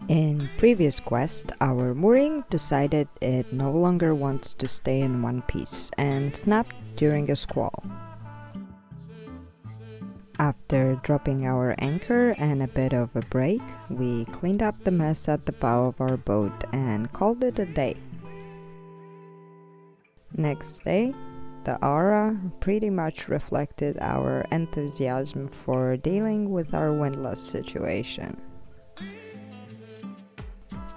In previous quest, our mooring decided it no longer wants to stay in one piece and snapped during a squall. After dropping our anchor and a bit of a break, we cleaned up the mess at the bow of our boat and called it a day. Next day, the aura pretty much reflected our enthusiasm for dealing with our windlass situation.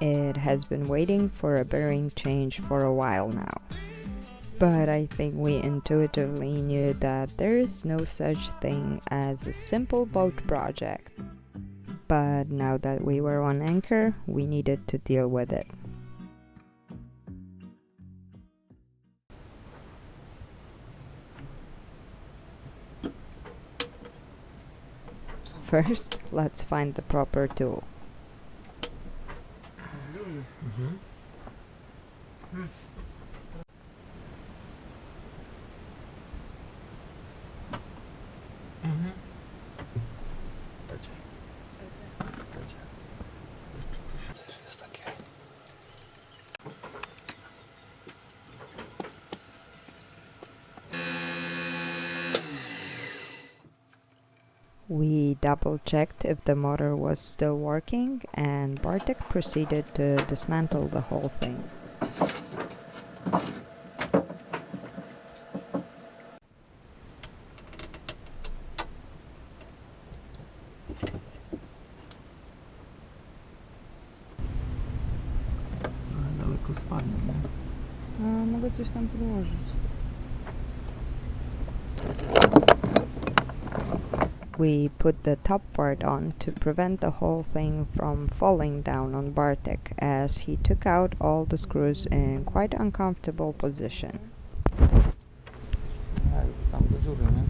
It has been waiting for a bearing change for a while now. But I think we intuitively knew that there is no such thing as a simple boat project. But now that we were on anchor, we needed to deal with it. First, let's find the proper tool. We double-checked if the motor was still working, and Bartek proceeded to dismantle the whole thing. Trochę daleko spadnie, nie? Mogę coś tam podłożyć. We put the top part on to prevent the whole thing from falling down on Bartek, as he took out all the screws in quite uncomfortable position. Tam do dziury, nie?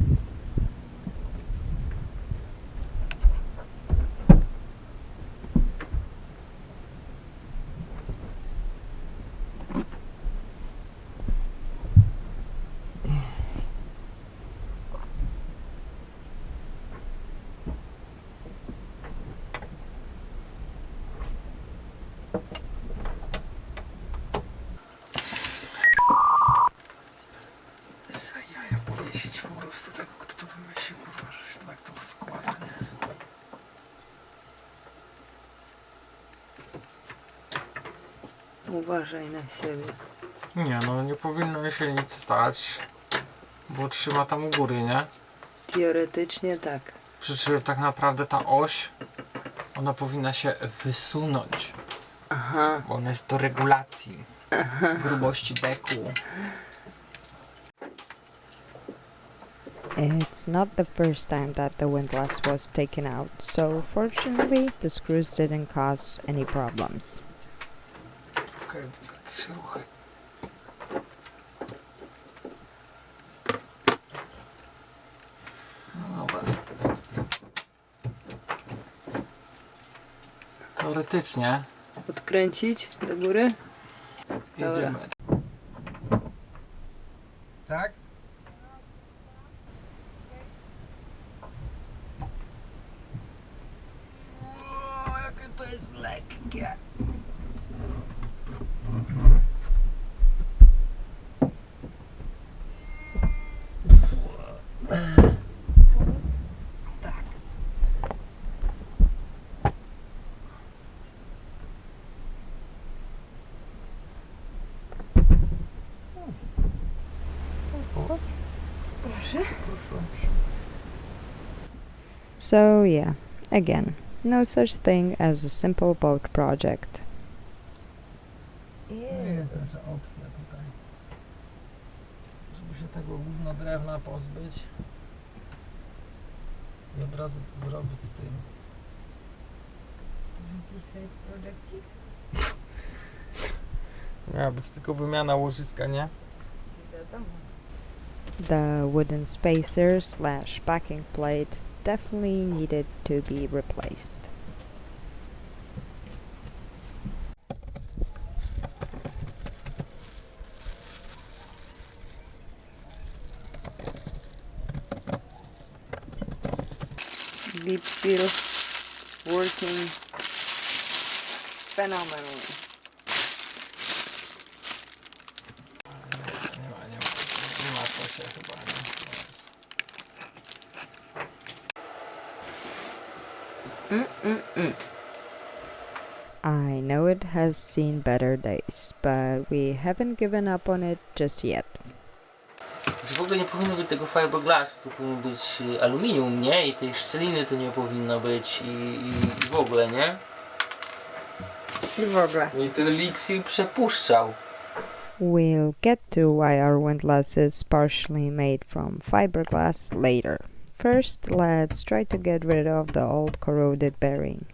Powiesić po prostu tego, kto to wymyślił, kurwa, że tak to składa, nie? Uważaj na siebie. Nie, no nie powinno się nic stać, bo trzyma tam u góry, nie? Teoretycznie tak. Przy czym tak naprawdę ta oś, ona powinna się wysunąć. Aha. Bo ona jest do regulacji grubości deku. It's not the first time that the windlass was taken out, so fortunately the screws didn't cause any problems. Okej, widzę jakieś ruchy. No dobra. Teoretycznie Odkręcić do góry? jedziemy. Tak? O, jakie to jest lekkie. Tak. So yeah, again, no such thing as a simple boat project. Jest nasza opcja tutaj, żeby się tego gówna drewna pozbyć i od razu to zrobić z tym. Jakiś safe projectik? Miała być tylko wymiana łożyska, nie? The wooden spacer / backing plate definitely needed to be replaced. Deep seal is working. phenomenal. Nie ma co się chyba, nie? I know it has seen better days, but we haven't given up on it just yet. W ogóle nie powinno być tego fiberglass, to powinien być aluminium, nie? I tej szczeliny to nie powinno być i w ogóle, nie? I w ogóle. I ten eliksir przepuszczał. We'll get to why our windlass is partially made from fiberglass later. First, let's try to get rid of the old corroded bearing.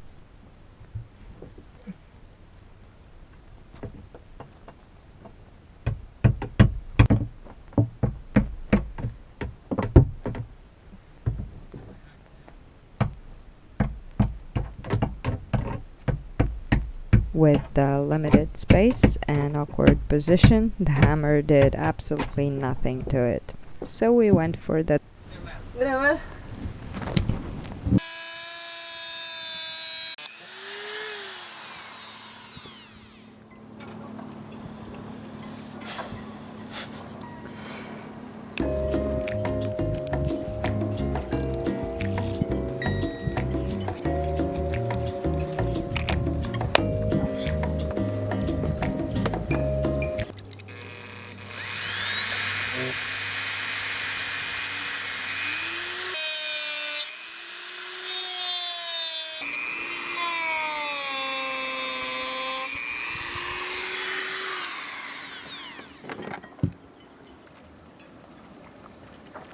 With the limited space and awkward position, the hammer did absolutely nothing to it. So we went for the Dremel.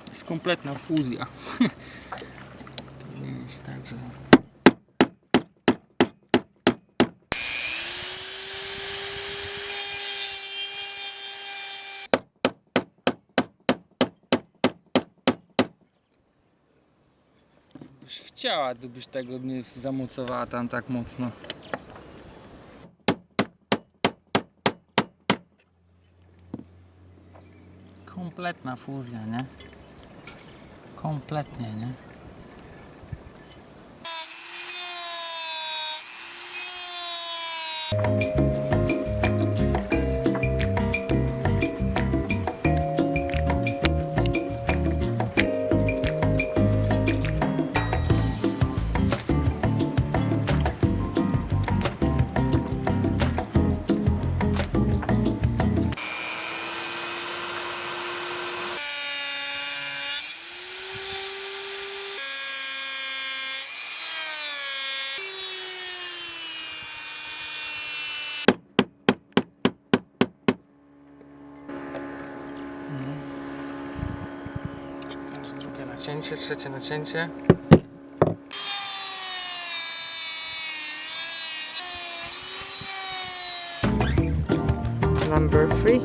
Jest kompletna fuzja. To powinien być tak, że... Byś chciała, gdybyś tego nie zamocowała tam tak mocno. Kompletna fuzja, nie? Kompletnie, nie? Drugie nacięcie, trzecie nacięcie. number 3.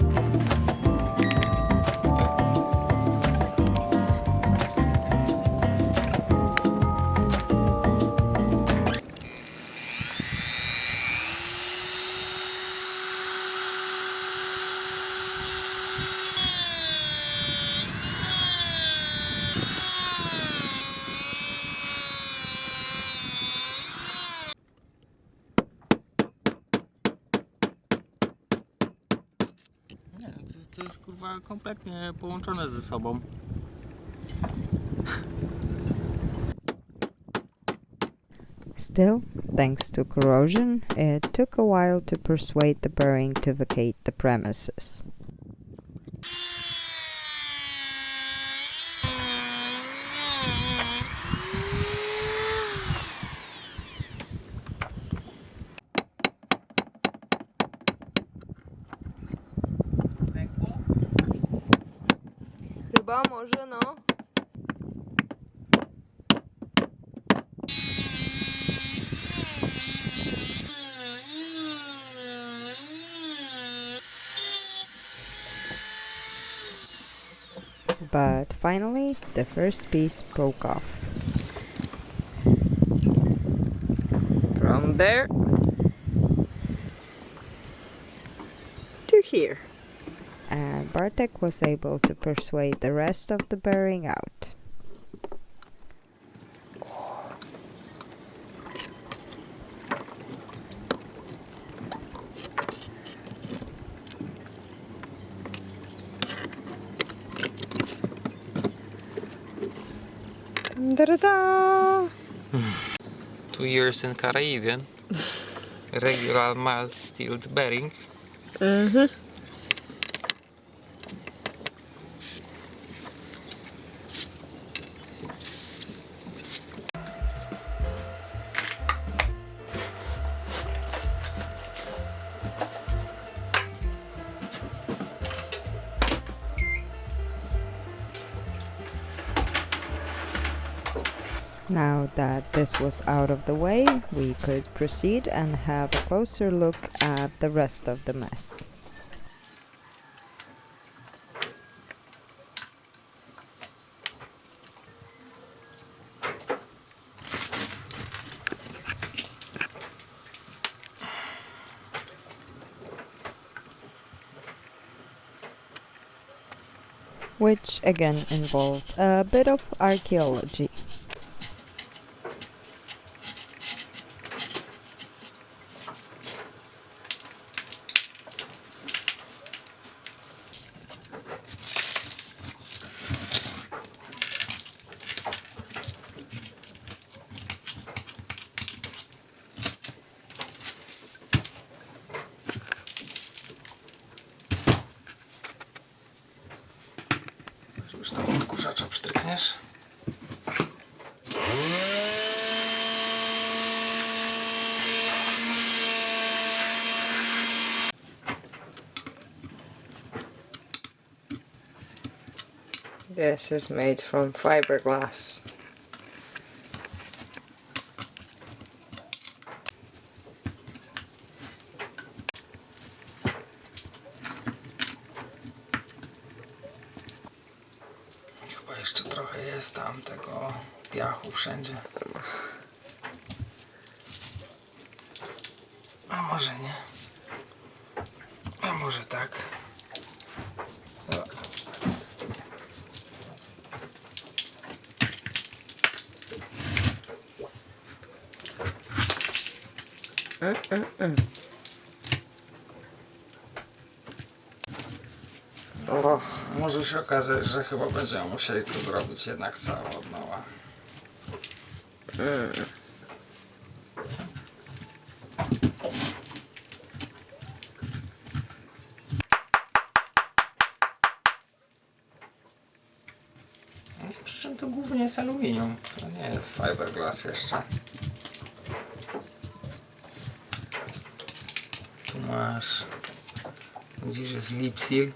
Nie, to jest kurwa kompletnie połączone ze sobą. Still, thanks to corrosion, it took a while to persuade the bearing to vacate the premises. Chyba może no. But finally, the first piece broke off. From there to here. And Bartek was able to persuade the rest of the bearing out. Da-da-da! 2 years in Caribbean. Regular mild steel bearing. Now that this was out of the way, we could proceed and have a closer look at the rest of the mess. Which again involved a bit of archaeology. Już tam odkurzacza pstrykniesz. This is made from fiberglass. Chyba jeszcze trochę jest tam tego piachu wszędzie. A może nie. A może tak. O. O, Może się okazać, że chyba będziemy musieli to zrobić jednak całe od nowa. Przy czym to głównie jest aluminium, to nie jest fiberglass jeszcze. Tu masz, widzisz, jest lip seal.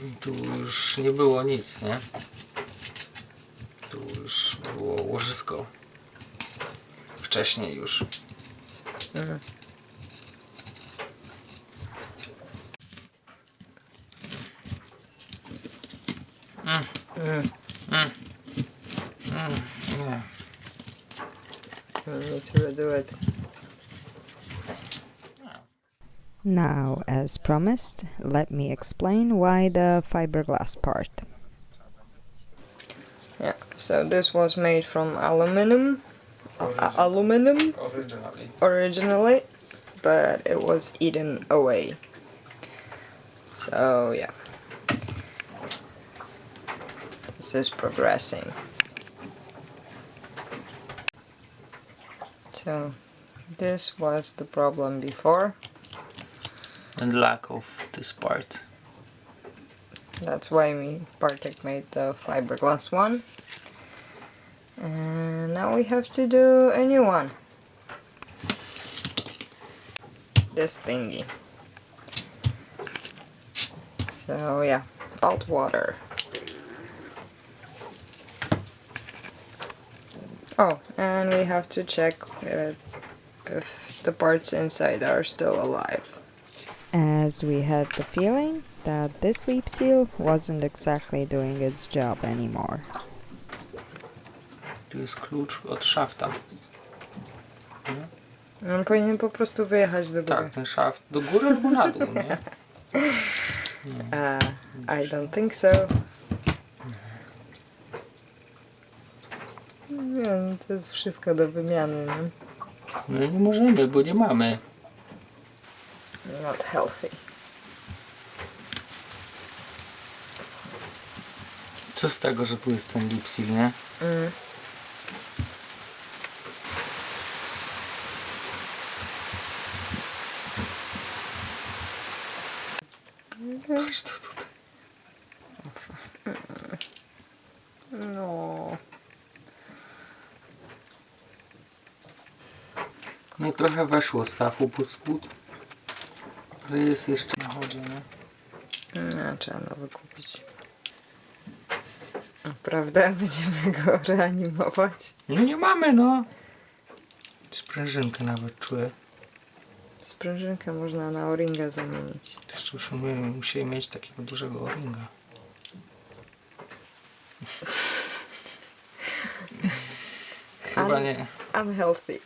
I tu już nie było nic, nie? Tu już było łożysko. Wcześniej już. Nie. do it. Now, as promised, let me explain why the fiberglass part. Yeah, so this was made from aluminum, originally, but it was eaten away. So yeah, this is progressing. So this was the problem before. And lack of this part. That's why Bartek made the fiberglass one. And now we have to do a new one. This thingy. So yeah, hot water. Oh, and we have to check if the parts inside are still alive. As we had the feeling that this leap seal wasn't exactly doing its job anymore. Tu jest klucz od szafta. On powinien po prostu wyjechać do góry. Tak, ten szaft do góry albo na dół, nie? I don't think so. Nie, no to jest wszystko do wymiany, nie? No nie możemy, bo nie mamy. Not healthy. Co z tego, że tu jest ten lip seal, nie? Patrz to tutaj. No. No trochę weszło stawu pod spód. Ale jest jeszcze na chodzie, nie? No, trzeba nowy kupić. Prawda? Będziemy go reanimować. No nie mamy, no. Sprężynkę nawet czuję. Sprężynkę można na o-ringa zamienić. Jeszcze byśmy musieli mieć takiego dużego o-ringa. Chyba nie. Unhealthy.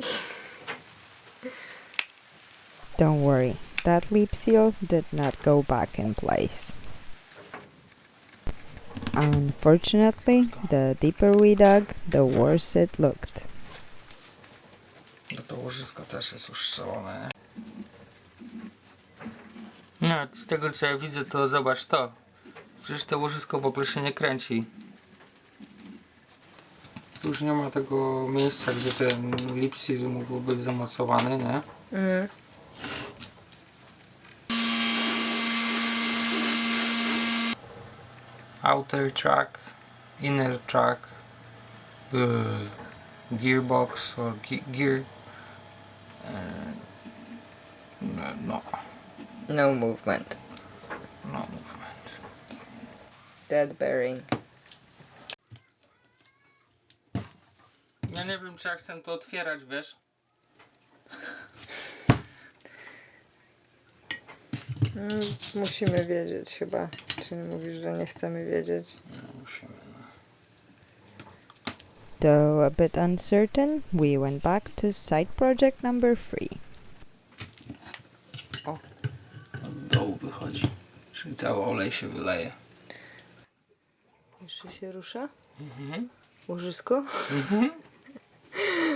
Don't worry, that lip seal did not go back in place. Unfortunately, the deeper we dug, the worse it looked. No to łożysko też jest uszczelone. No, z tego co ja widzę, to zobacz to. Przecież to łożysko w ogóle się nie kręci. Tu już nie ma tego miejsca, gdzie ten lip seal mógł być zamocowany, nie? Outer track, inner track, gearbox or gear. No. No movement. No movement. Dead bearing. Ja nie wiem, czy ja chcę to otwierać, wiesz? Musimy wiedzieć chyba. Czy mówisz, że nie chcemy wiedzieć? No, musimy. Though a bit uncertain, we went back to side project number 3. Od dołu wychodzi. Czyli cały olej się wyleje. Jeszcze się rusza? Mhm. Łożysko? Mhm.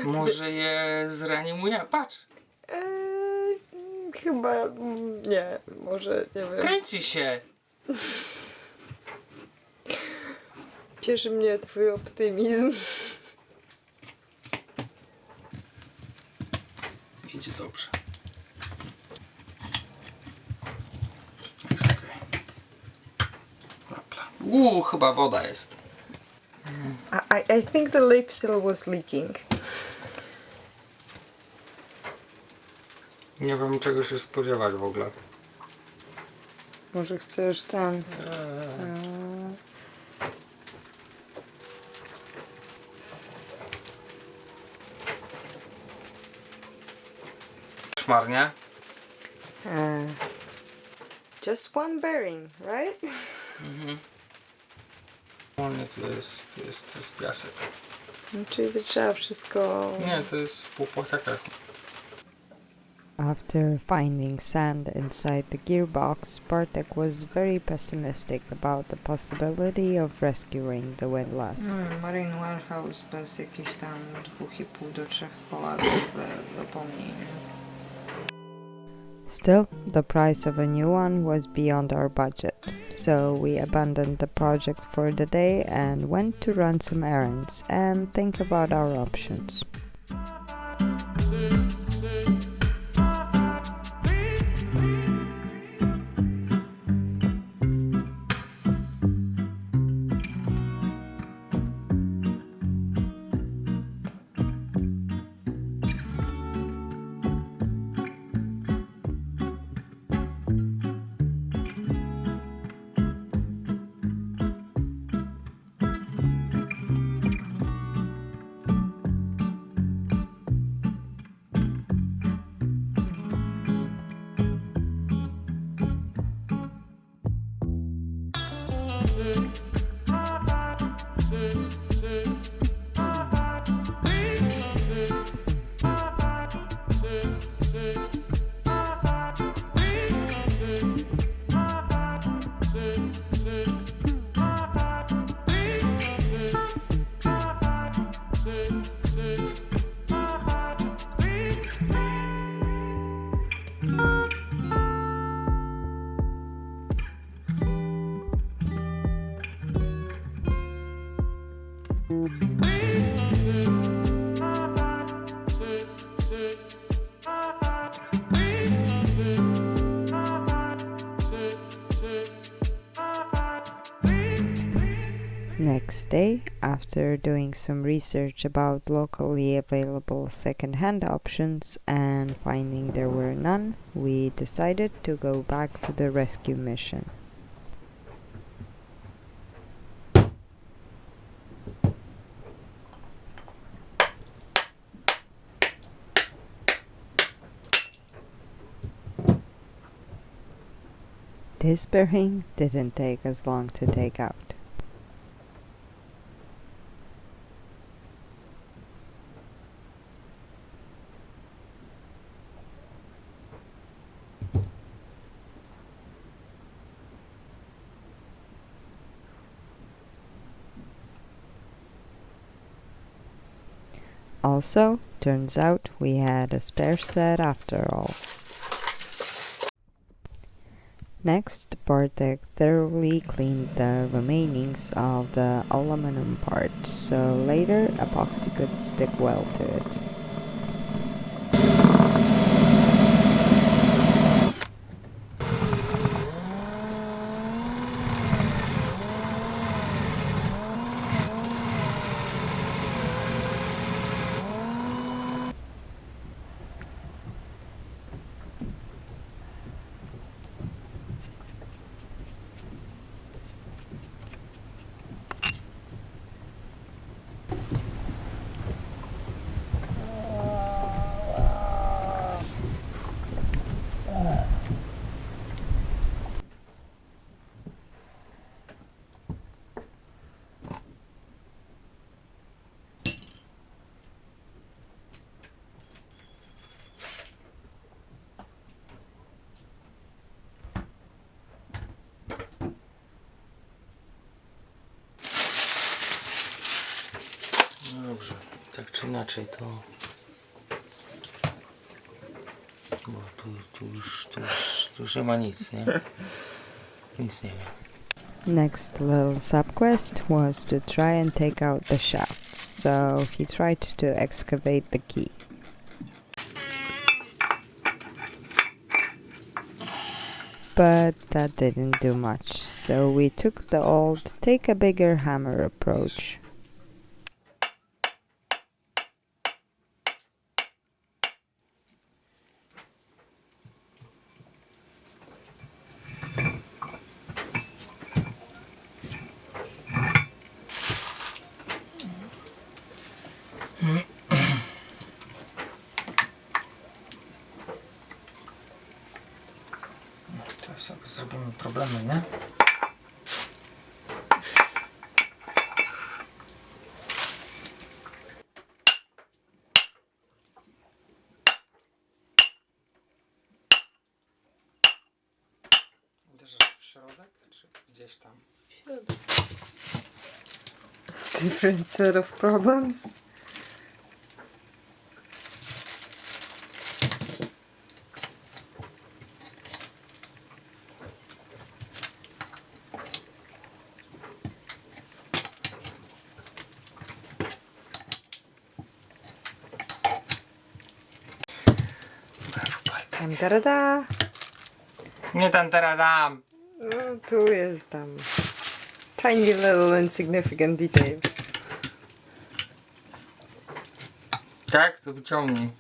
Może je zreanimuje? Patrz! Chyba nie. Może nie wiem. Kręci się! Cieszy mnie twój optymizm. Idzie dobrze. Jest okej. Chyba woda jest. I think the lip seal was leaking. Nie wiem, czego się spodziewać w ogóle. Może chcesz ten... Szmar, nie? Just one bearing, right? Nie, to jest piasek. No, czyli to trzeba wszystko... Nie, to jest po płatakach. After finding sand inside the gearbox, Bartek was very pessimistic about the possibility of rescuing the Windlass. Marine warehouse bez jakichś tam 2,5 do 3 poładów zapomnij. Still, the price of a new one was beyond our budget, so we abandoned the project for the day and went to run some errands and think about our options. Next day, after doing some research about locally available second-hand options and finding there were none, we decided to go back to the rescue mission. This bearing didn't take as long to take out. Also, turns out we had a spare set after all. Next, Bartek thoroughly cleaned the remainings of the aluminum part, so later epoxy could stick well to it. No dobrze, tak czy inaczej to... Bo tu już nie ma nic, nie? Nic nie ma. Next little subquest was to try and take out the shaft, so he tried to excavate the key. But that didn't do much, so we took the old take a bigger hammer approach. Teraz sobie zrobimy problemy, nie? Uderzasz w środek, czy gdzieś tam? W środek. Different set of problems. Tam da. Nie tam teraz dam! No, tu jest tam. Tiny little insignificant detail. Tak? To wyciągnij.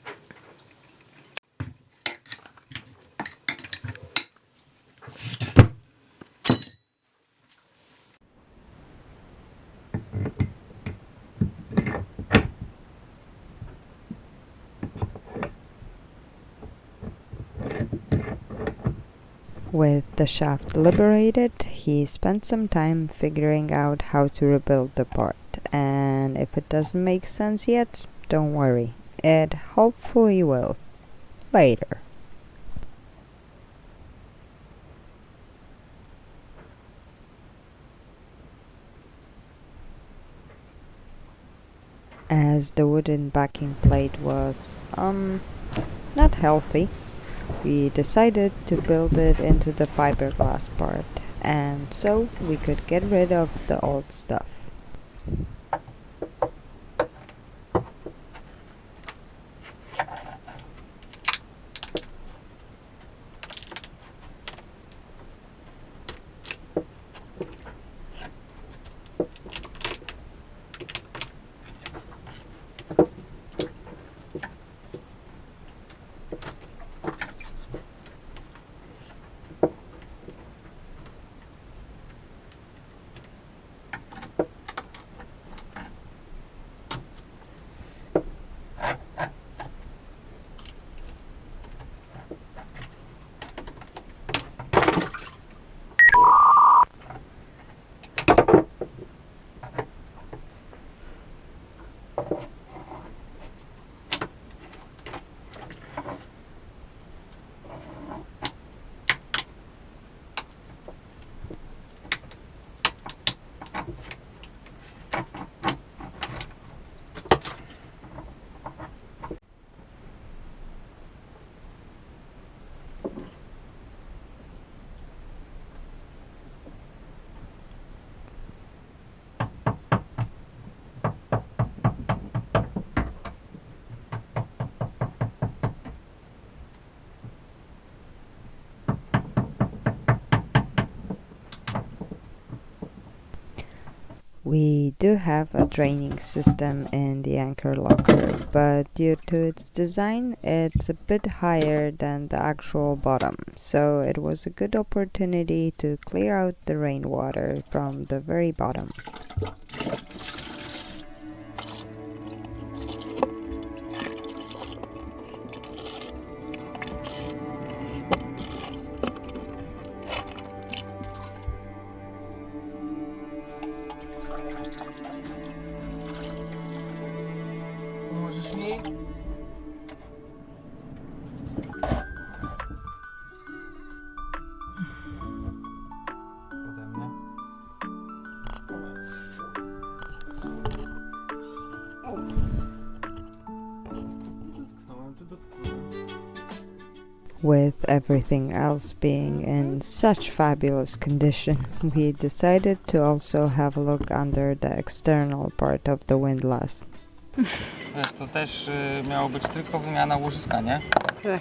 With the shaft liberated, he spent some time figuring out how to rebuild the part, and if it doesn't make sense yet, don't worry, it hopefully will. Later. As the wooden backing plate was, not healthy, we decided to build it into the fiberglass part, and so we could get rid of the old stuff. do have a draining system in the anchor locker, but due to its design, it's a bit higher than the actual bottom, so it was a good opportunity to clear out the rainwater from the very bottom. Pomożesz mi? Ode mnie. Dotknąłem czy dotknąłem? With everything else being in such fabulous condition, we decided to also have a look under the external part of the windlass. Wiesz, to też miało być tylko wymiana łożyska, nie? Tak.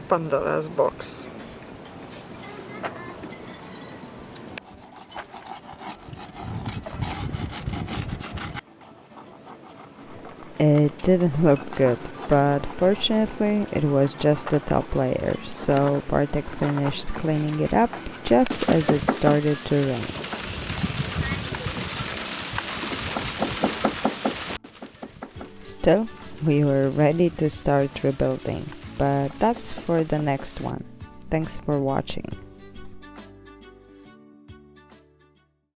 Pandora's box. It didn't look good, but fortunately it was just the top layer, so Bartek finished cleaning it up just as it started to rain. Still, we were ready to start rebuilding, but that's for the next one. Thanks for watching.